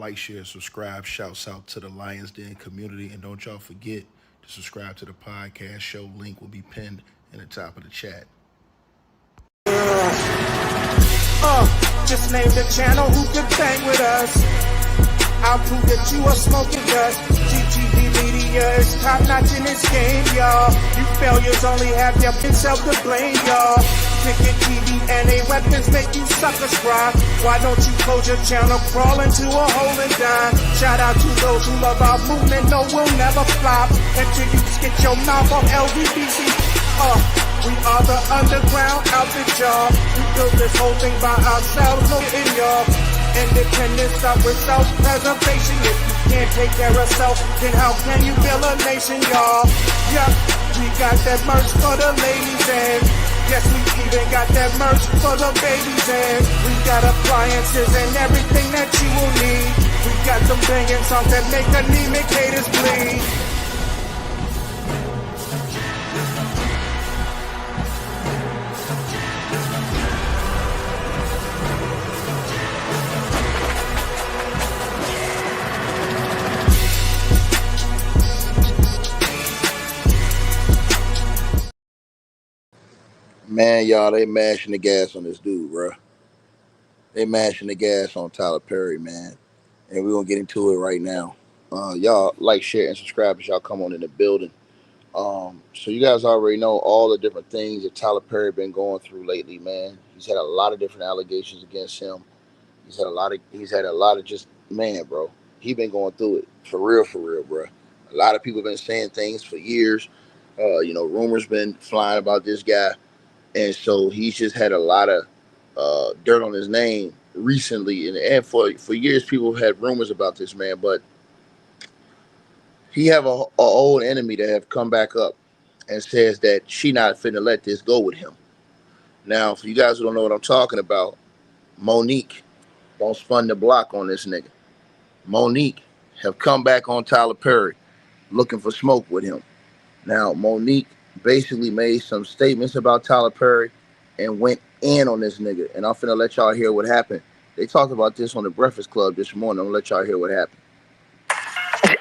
Like, share, subscribe. Shouts out to the Lions Den community. And don't y'all forget to subscribe to the podcast show. Link will be pinned in the top of the chat. Just name the channel who can bang with us. I'll prove that you are smoking dust. GGB Media is top notch in this game, y'all. You failures only have your self to blame, y'all. Cricket TV and a weapons make you suckers cry. Why don't you close your channel, crawl into a hole and die? Shout out to those who love our movement, no, we'll never flop until you get your mouth off LGBTQ. We are the underground outfit, y'all. We built this whole thing by ourselves, no in y'all. Independence start with self-preservation. If you can't take care of self, then how can you build a nation, y'all? Yup, we got that merch for the ladies and yes, we even got that merch for the babies and we got appliances and everything that you will need. We got some banging songs that make anemic haters bleed. Man, y'all, they mashing the gas on this dude, bro. They mashing the gas on Tyler Perry, man. And we're going to get into it right now. Y'all like, share, and subscribe as y'all come on in the building. So you guys already know all the different things that Tyler Perry been going through lately, man. He's had a lot of different allegations against him. He's had a lot of just, man, bro. He been going through it for real, bro. A lot of people been saying things for years. Rumors been flying about this guy. And so he's just had a lot of dirt on his name recently. And for years, people have had rumors about this man. But he have a old enemy that have come back up and says that she not finna let this go with him. Now, for you guys who don't know what I'm talking about, Monique don't spun the block on this nigga. Monique have come back on Tyler Perry looking for smoke with him. Now, Monique basically made some statements about Tyler Perry and went in on this nigga. And I'm finna let y'all hear what happened. They talked about this on the Breakfast Club this morning. I'm gonna let y'all hear what happened.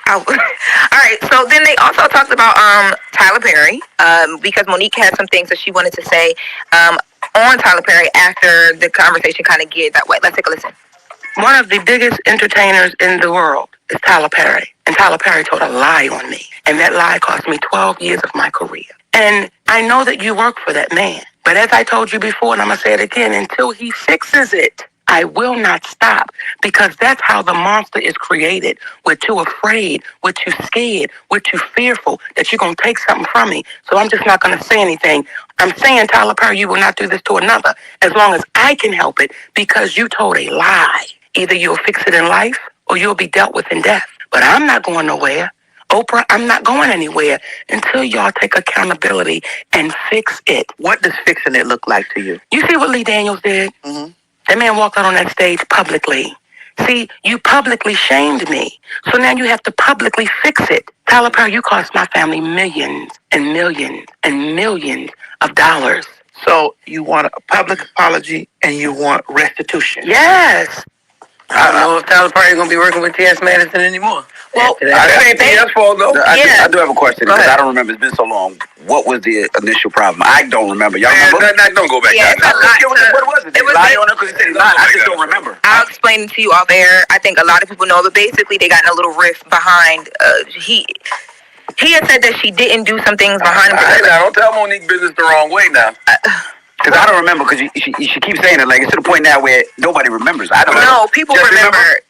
All right, so then they also talked about Tyler Perry because Monique had some things that she wanted to say on Tyler Perry after the conversation kind of geared that way. Let's take a listen. One of the biggest entertainers in the world is Tyler Perry. And Tyler Perry told a lie on me. And that lie cost me 12 years of my career. And I know that you work for that man. But as I told you before, and I'm going to say it again, until he fixes it, I will not stop. Because that's how the monster is created. We're too afraid. We're too scared. We're too fearful that you're going to take something from me. So I'm just not going to say anything. I'm saying, Tyler Perry, you will not do this to another as long as I can help it because you told a lie. Either you'll fix it in life or you'll be dealt with in death. But I'm not going nowhere. Oprah, I'm not going anywhere until y'all take accountability and fix it. What does fixing it look like to you? You see what Lee Daniels did? Mm-hmm. That man walked out on that stage publicly. See, you publicly shamed me. So now you have to publicly fix it. Tyler Perry, you cost my family millions and millions and millions of dollars. So you want a public apology and you want restitution? Yes. I don't know if Tyler Perry is going to be working with T.S. Madison anymore. Well, that ain't T.S. fault, though. Yeah. I do have a question because I don't remember. It's been so long. What was the initial problem? I don't remember. Y'all remember? Don't go back. Yeah, What was it? It was Lie on it because he said he lied. I just don't remember. I'll explain it to you all there. I think a lot of people know, but basically they got in a little rift behind. He had said that she didn't do some things behind him. Now, don't tell Monique business the wrong way now. Because I don't remember, because she keeps saying it, like, it's to the point now where nobody remembers. I don't know. No, people remember.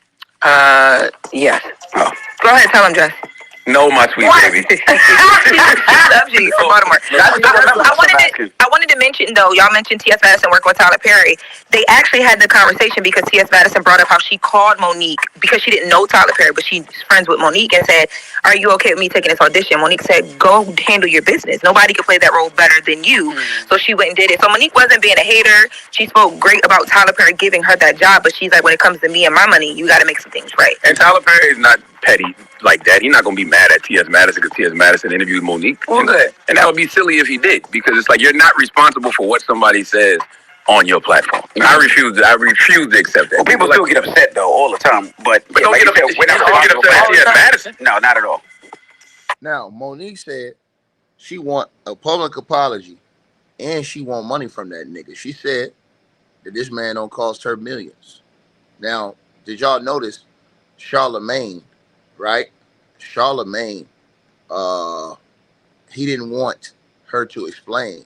Yes. Oh. Go ahead, tell him, Jess. No, my sweet baby. She from Baltimore. I wanted to mention, though, y'all mentioned T.S. Madison working with Tyler Perry. They actually had the conversation because T.S. Madison brought up how she called Monique because she didn't know Tyler Perry, but she's friends with Monique and said, "Are you okay with me taking this audition?" Monique said, "Go handle your business. Nobody can play that role better than you." So she went and did it. So Monique wasn't being a hater. She spoke great about Tyler Perry giving her that job, but she's like, when it comes to me and my money, you got to make some things right. And Tyler Perry is not petty like that. He's not going to be mad at T.S. Madison because T.S. Madison interviewed Monique. Well, good. And that would be silly if he did, because it's like you're not responsible for what somebody says on your platform. I refuse to accept that. Well, people still get upset though all the time, but don't like get you upset. said, we're not Don't get upset at T.S. Madison. No, not at all. Now, Monique said she want a public apology and she want money from that nigga. She said that this man don't cost her millions. Now, did y'all notice Charlemagne, right? Charlemagne, he didn't want her to explain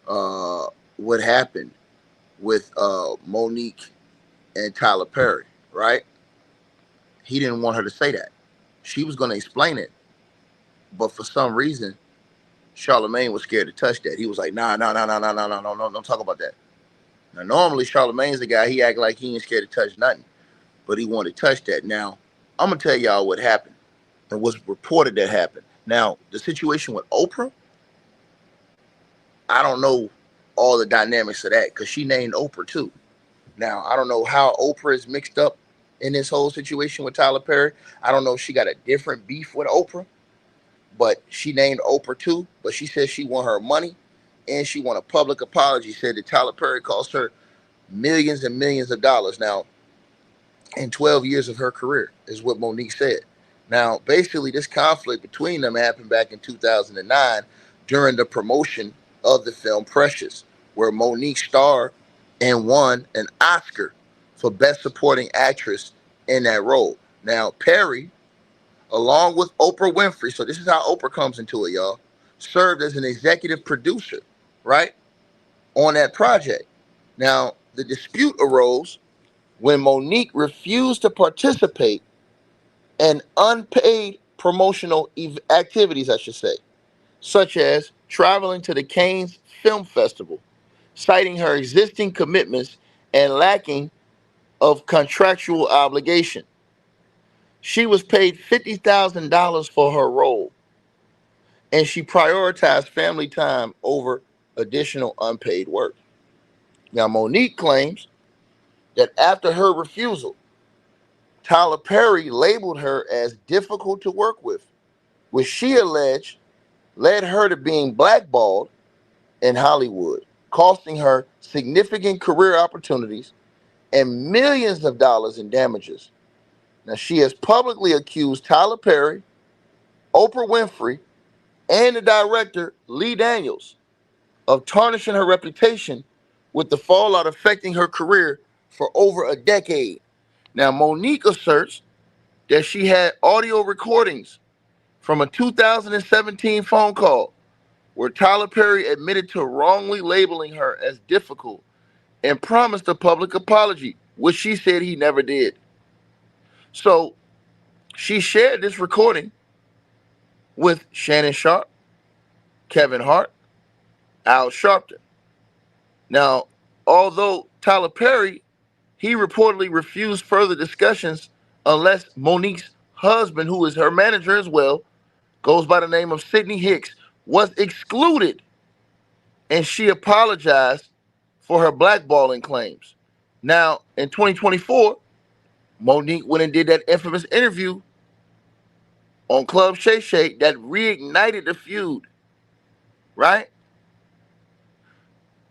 what happened with Monique and Tyler Perry, right? He didn't want her to say that. She was going to explain it, but for some reason, Charlemagne was scared to touch that. He was like, nah, don't talk about that. Now, normally Charlemagne's the guy, he act like he ain't scared to touch nothing, but he wanted to touch that. Now, I'm going to tell y'all what happened and what's reported that happened. Now, the situation with Oprah, I don't know all the dynamics of that because she named Oprah too. Now, I don't know how Oprah is mixed up in this whole situation with Tyler Perry. I don't know if she got a different beef with Oprah, but she named Oprah too. But she says she want her money and she want a public apology. Said that Tyler Perry cost her millions and millions of dollars now in 12 years of her career, is what Monique said. Now, basically, this conflict between them happened back in 2009 during the promotion of the film Precious, where Monique starred and won an Oscar for Best Supporting Actress in that role. Now, Perry, along with Oprah Winfrey, so this is how Oprah comes into it, y'all, served as an executive producer, right, on that project. Now, the dispute arose when Monique refused to participate in unpaid promotional activities, I should say, such as traveling to the Cannes Film Festival, citing her existing commitments and lacking of contractual obligation. She was paid $50,000 for her role, and she prioritized family time over additional unpaid work. Now, Monique claims that after her refusal, Tyler Perry labeled her as difficult to work with, which she alleged led her to being blackballed in Hollywood, costing her significant career opportunities and millions of dollars in damages. Now, she has publicly accused Tyler Perry, Oprah Winfrey, and the director, Lee Daniels, of tarnishing her reputation, with the fallout affecting her career for over a decade. Now, Monique asserts that she had audio recordings from a 2017 phone call where Tyler Perry admitted to wrongly labeling her as difficult and promised a public apology, which she said he never did. So she shared this recording with Shannon Sharp, Kevin Hart, Al Sharpton. Now, although Tyler Perry, he reportedly refused further discussions unless Monique's husband, who is her manager as well, goes by the name of Sidney Hicks, was excluded, and she apologized for her blackballing claims. Now, in 2024, Monique went and did that infamous interview on Club Shay Shay that reignited the feud, right?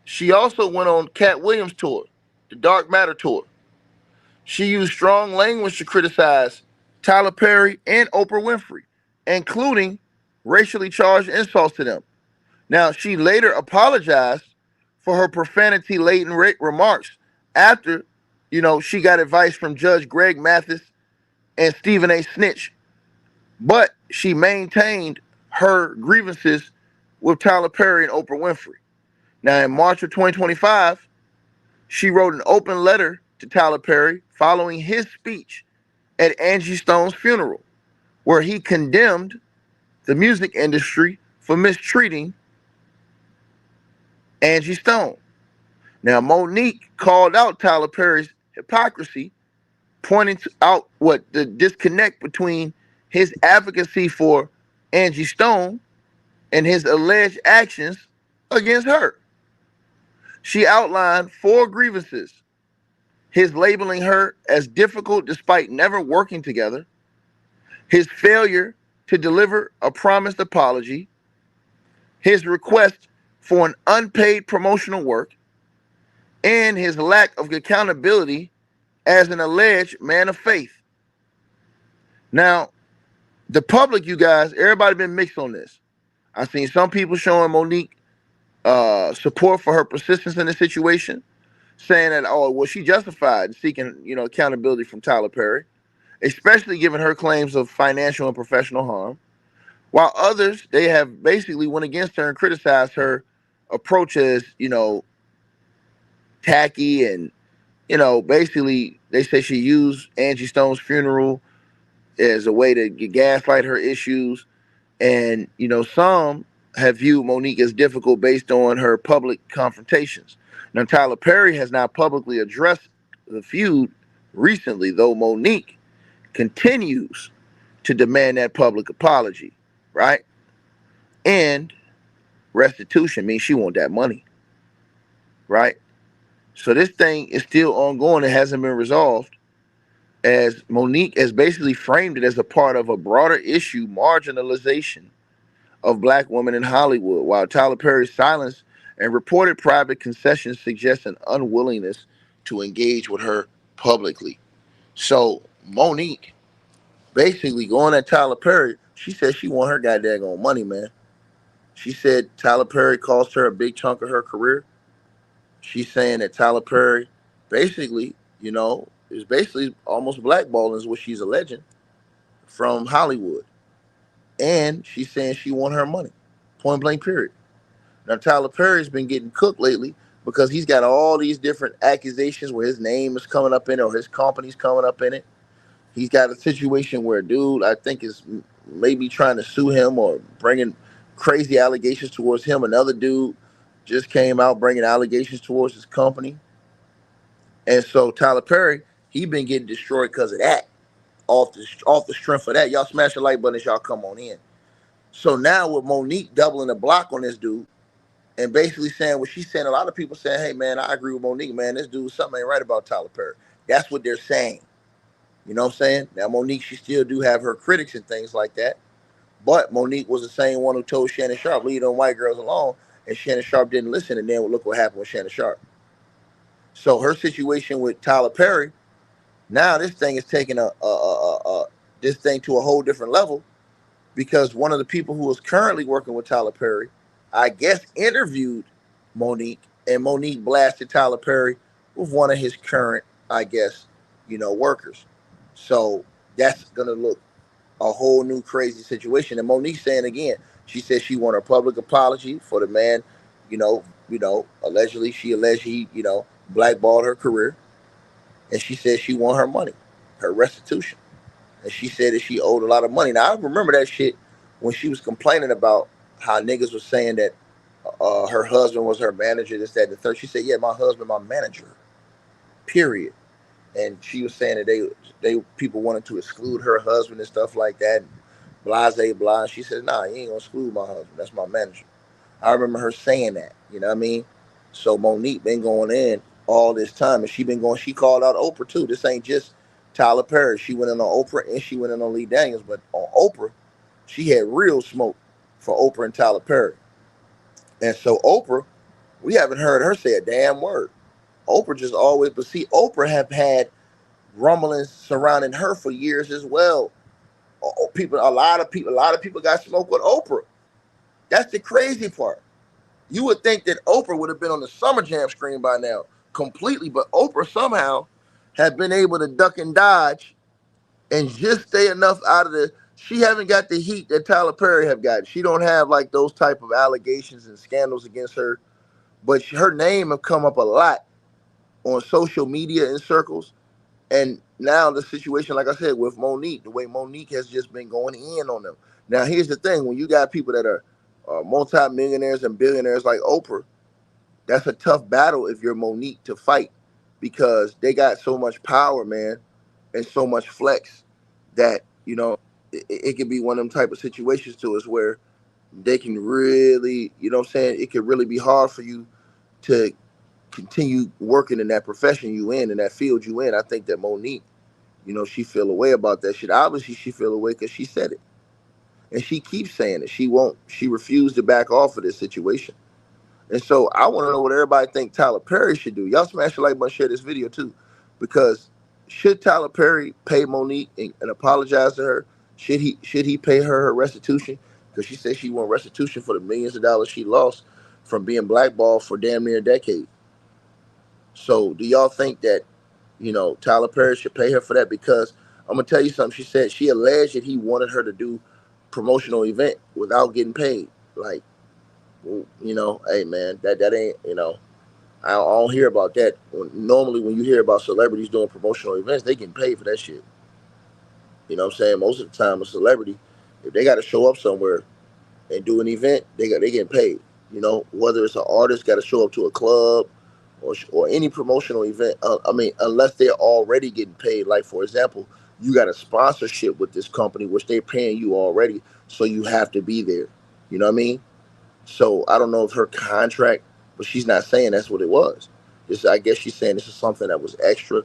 She also went on Cat Williams' tour, the Dark Matter tour. She used strong language to criticize Tyler Perry and Oprah Winfrey, including racially charged insults to them. Now, she later apologized for her profanity-laden remarks after, she got advice from Judge Greg Mathis and Stephen A. Snitch, but she maintained her grievances with Tyler Perry and Oprah Winfrey. Now, in March of 2025, she wrote an open letter to Tyler Perry following his speech at Angie Stone's funeral, where he condemned the music industry for mistreating Angie Stone. Now, Monique called out Tyler Perry's hypocrisy, pointing out the disconnect between his advocacy for Angie Stone and his alleged actions against her. She outlined 4 grievances: his labeling her as difficult despite never working together, his failure to deliver a promised apology, his request for an unpaid promotional work, and his lack of accountability as an alleged man of faith. Now, the public, you guys, everybody been mixed on this. I've seen some people showing Monique support for her persistence in the situation, saying that, oh, well, she justified in seeking, accountability from Tyler Perry, especially given her claims of financial and professional harm. While others, they have basically went against her and criticized her approach as, tacky and, basically they say she used Angie Stone's funeral as a way to gaslight her issues. And, some have viewed Monique as difficult based on her public confrontations. Now, Tyler Perry has not publicly addressed the feud recently, though Monique continues to demand that public apology, right? And restitution means she want that money, right? So this thing is still ongoing. It hasn't been resolved, as Monique has basically framed it as a part of a broader issue, marginalization of black women in Hollywood, while Tyler Perry's silence and reported private concessions suggest an unwillingness to engage with her publicly. So Monique basically going at Tyler Perry, she said she want her goddamn money, man. She said Tyler Perry cost her a big chunk of her career. She's saying that Tyler Perry basically, is basically almost blackballing is what she's alleging from Hollywood. And she's saying she want her money. Point blank period. Now Tyler Perry's been getting cooked lately because he's got all these different accusations where his name is coming up in it or his company's coming up in it. He's got a situation where a dude, I think, is maybe trying to sue him or bringing crazy allegations towards him. Another dude just came out bringing allegations towards his company. And so Tyler Perry, he been getting destroyed because of that. Off the strength of that. Y'all smash the like button as y'all come on in. So now with Monique doubling the block on this dude and basically saying what she's saying, a lot of people saying, hey, man, I agree with Monique, man. This dude, something ain't right about Tyler Perry. That's what they're saying. You know what I'm saying? Now, Monique, she still do have her critics and things like that. But Monique was the same one who told Shannon Sharp, leave them white girls alone. And Shannon Sharp didn't listen. And then look what happened with Shannon Sharp. So her situation with Tyler Perry, now this thing is taking this thing to a whole different level, because one of the people who is currently working with Tyler Perry, I guess, interviewed Monique, and Monique blasted Tyler Perry with one of his current, I guess, workers. So that's gonna look a whole new crazy situation. And Monique saying again, she said she want a public apology for the man, allegedly she alleged he, blackballed her career, and she said she want her money, her restitution. And she said that she owed a lot of money. Now I remember that shit when she was complaining about how niggas was saying that her husband was her manager, this, that, and the third. She said, yeah, my husband, my manager, period. And she was saying that they people wanted to exclude her husband and stuff like that, blase blah. She said, nah, you ain't gonna exclude my husband. That's my manager. I remember her saying that. You know what I mean? So Monique been going in all this time, and she called out Oprah too. This ain't just Tyler Perry. She went in on Oprah and she went in on Lee Daniels, but on Oprah, she had real smoke for Oprah and Tyler Perry. And so Oprah, we haven't heard her say a damn word. Oprah just always, but see, Oprah have had rumblings surrounding her for years as well. A lot of people got smoke with Oprah. That's the crazy part. You would think that Oprah would have been on the Summer Jam screen by now, completely, but Oprah somehow had been able to duck and dodge and just stay enough out of the. She haven't got the heat that Tyler Perry have got. She don't have like those type of allegations and scandals against her, but her name have come up a lot on social media in circles. And now the situation, like I said, with Monique, the way Monique has just been going in on them. Now, here's the thing. When you got people that are multi-millionaires and billionaires like Oprah, that's a tough battle if you're Monique to fight, because they got so much power, man, and so much flex that, it could be one of them type of situations to us where they can really, what I'm saying, it could really be hard for you to continue working in that profession you in that field you in. I think that Monique, she feel a way about that shit. Obviously, she feel a way because she said it. And she keeps saying it. She refused to back off of this situation. And so I want to know what everybody think Tyler Perry should do. Y'all smash the like button, share this video too, because should Tyler Perry pay Monique and apologize to her? Should he pay her restitution? Because she said she want restitution for the millions of dollars she lost from being blackballed for damn near a decade. So do y'all think that Tyler Perry should pay her for that? Because I'm gonna tell you something. She said she alleged that he wanted her to do promotional event without getting paid. Like, well, hey man, that ain't I don't hear about that. Normally, when you hear about celebrities doing promotional events, they getting paid for that shit. You know what I'm saying? Most of the time, a celebrity, if they got to show up somewhere and do an event, they getting paid. Whether it's an artist got to show up to a club or any promotional event. I mean, unless they're already getting paid. Like for example, you got a sponsorship with this company, which they're paying you already, so you have to be there. You know what I mean? So I don't know if her contract, but she's not saying that's what it was. I guess she's saying this is something that was extra,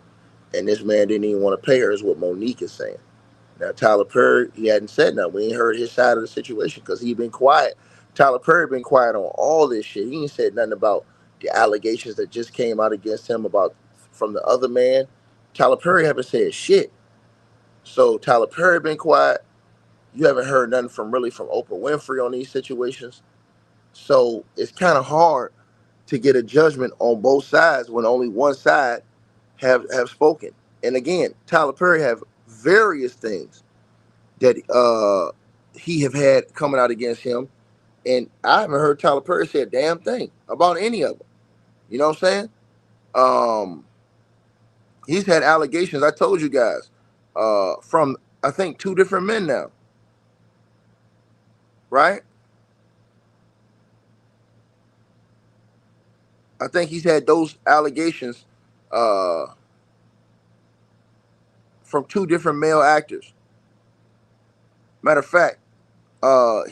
and this man didn't even want to pay her. Is what Monique is saying. Now Tyler Perry, he hadn't said nothing. We ain't heard his side of the situation because he been quiet. Tyler Perry been quiet on all this shit. He ain't said nothing about the allegations that just came out against him about from the other man. Tyler Perry haven't said shit. So Tyler Perry been quiet. You haven't heard nothing from Oprah Winfrey on these situations. So it's kind of hard to get a judgment on both sides when only one side have spoken. And again, Tyler Perry have various things that he have had coming out against him, and I haven't heard Tyler Perry say a damn thing about any of them. You know what I'm saying? He's had allegations. I told you guys from I think 2 different men now, right? I think he's had those allegations from 2 different male actors. Matter of fact,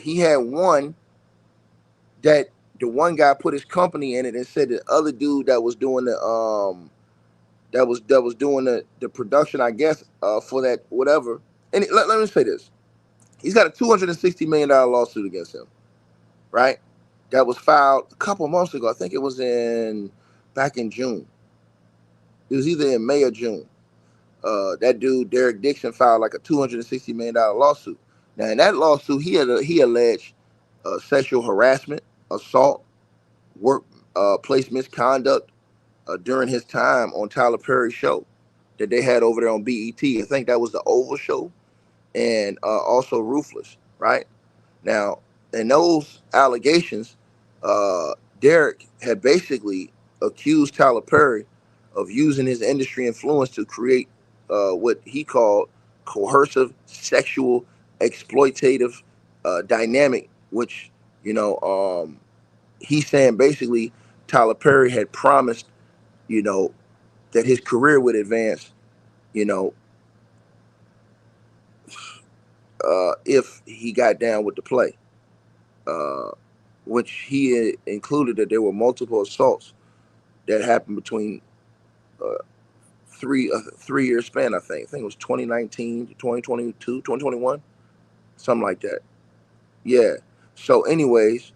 he had one that the one guy put his company in it and said the other dude that was doing the production, I guess, for that whatever. And let me say this: he's got a $260 million lawsuit against him, right? That was filed a couple months ago. I think it was back in June. It was either in May or June. That dude Derek Dixon filed like a $260 million lawsuit. Now in that lawsuit, he alleged sexual harassment, assault, workplace misconduct during his time on Tyler Perry's show that they had over there on BET. I think that was the Oval Show, and also Ruthless, right? Now, in those allegations, Derek had basically accused Tyler Perry of using his industry influence to create what he called coercive, sexual, exploitative dynamic, which, he's saying basically Tyler Perry had promised, that his career would advance, you know, if he got down with the play, uh, which he included that there were multiple assaults that happened between uh, 3 year span. I think it was 2019 to 2022, 2021, something like that. Yeah. So, anyways,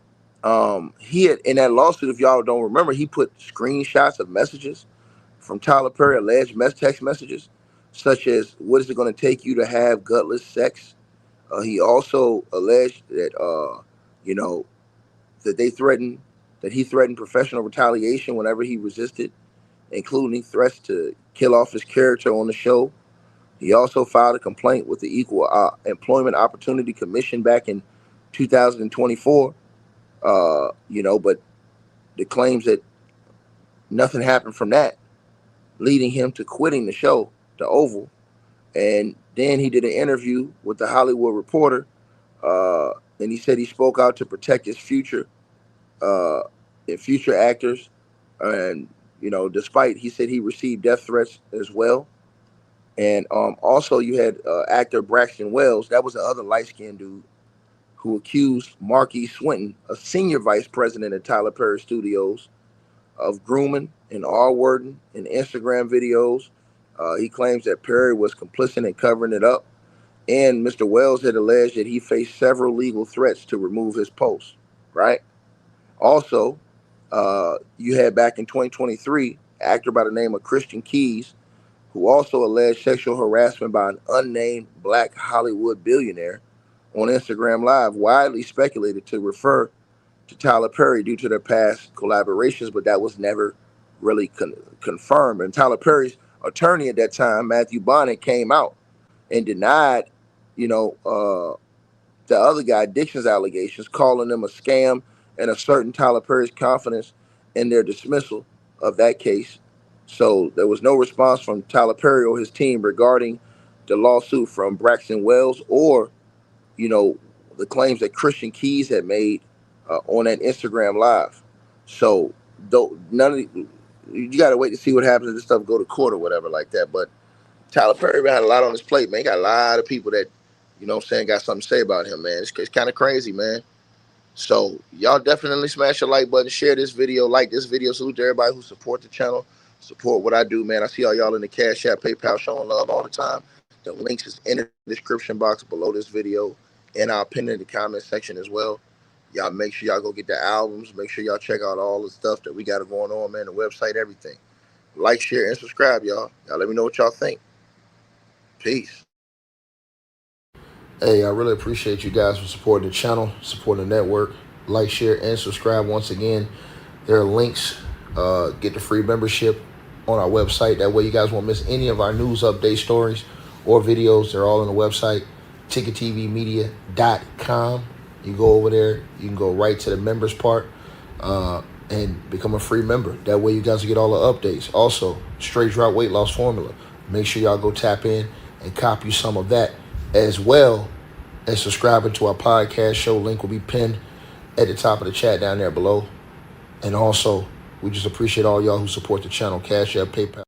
he had in that lawsuit. If y'all don't remember, he put screenshots of messages from Tyler Perry, alleged text messages, such as "What is it going to take you to have gutless sex?" He also alleged that you know that he threatened professional retaliation whenever he resisted, including threats to kill off his character on the show. He also filed a complaint with the Equal Employment Opportunity Commission back in 2024. But the claims that nothing happened from that, leading him to quitting the show, The Oval. And then he did an interview with the Hollywood Reporter, uh, and he said he spoke out to protect his future uh, and future actors. And despite he said he received death threats as well. And also you had actor Braxton Wells. That was the other light skinned dude who accused Marquis Swinton, a senior vice president at Tyler Perry Studios, of grooming and R-wording in Instagram videos. He claims that Perry was complicit in covering it up. And Mr. Wells had alleged that he faced several legal threats to remove his post, right? Also, You had back in 2023, an actor by the name of Christian Keys, who also alleged sexual harassment by an unnamed black Hollywood billionaire on Instagram Live, widely speculated to refer to Tyler Perry due to their past collaborations, but that was never really confirmed. And Tyler Perry's attorney at that time, Matthew Bonnet, came out and denied, you know, the other guy, Dixon's allegations, calling them a scam and asserting Tyler Perry's confidence in their dismissal of that case. So there was no response from Tyler Perry or his team regarding the lawsuit from Braxton Wells or, you know, the claims that Christian Keys had made on that Instagram Live. So though none of you got to wait to see what happens if this stuff go to court or whatever like that. But Tyler Perry had a lot on his plate, man. He got a lot of people that, you know what I'm saying, got something to say about him, man. It's kind of crazy, man. So y'all definitely smash the like button, share this video, like this video. Salute to everybody who support the channel, support what I do, man. I see all y'all in the Cash App, PayPal showing love all the time. The links is in the description box below this video, and I'll pin it in the comment section as well. Y'all make sure y'all go get the albums. Make sure y'all check out all the stuff that we got going on, man. The website, everything. Like, share, and subscribe, y'all. Y'all let me know what y'all think. Peace. Hey, I really appreciate you guys for supporting the channel, supporting the network. Like, share, and subscribe. Once again, there are links. Get the free membership on our website. That way you guys won't miss any of our news update stories or videos. They're all on the website, ticketvmedia.com. You go over there. You can go right to the members part and become a free member. That way you guys will get all the updates. Also, straight drop weight loss formula. Make sure y'all go tap in and copy some of that, as well as subscribing to our podcast show. Link will be pinned at the top of the chat down there below. And also, we just appreciate all y'all who support the channel. Cash App, PayPal.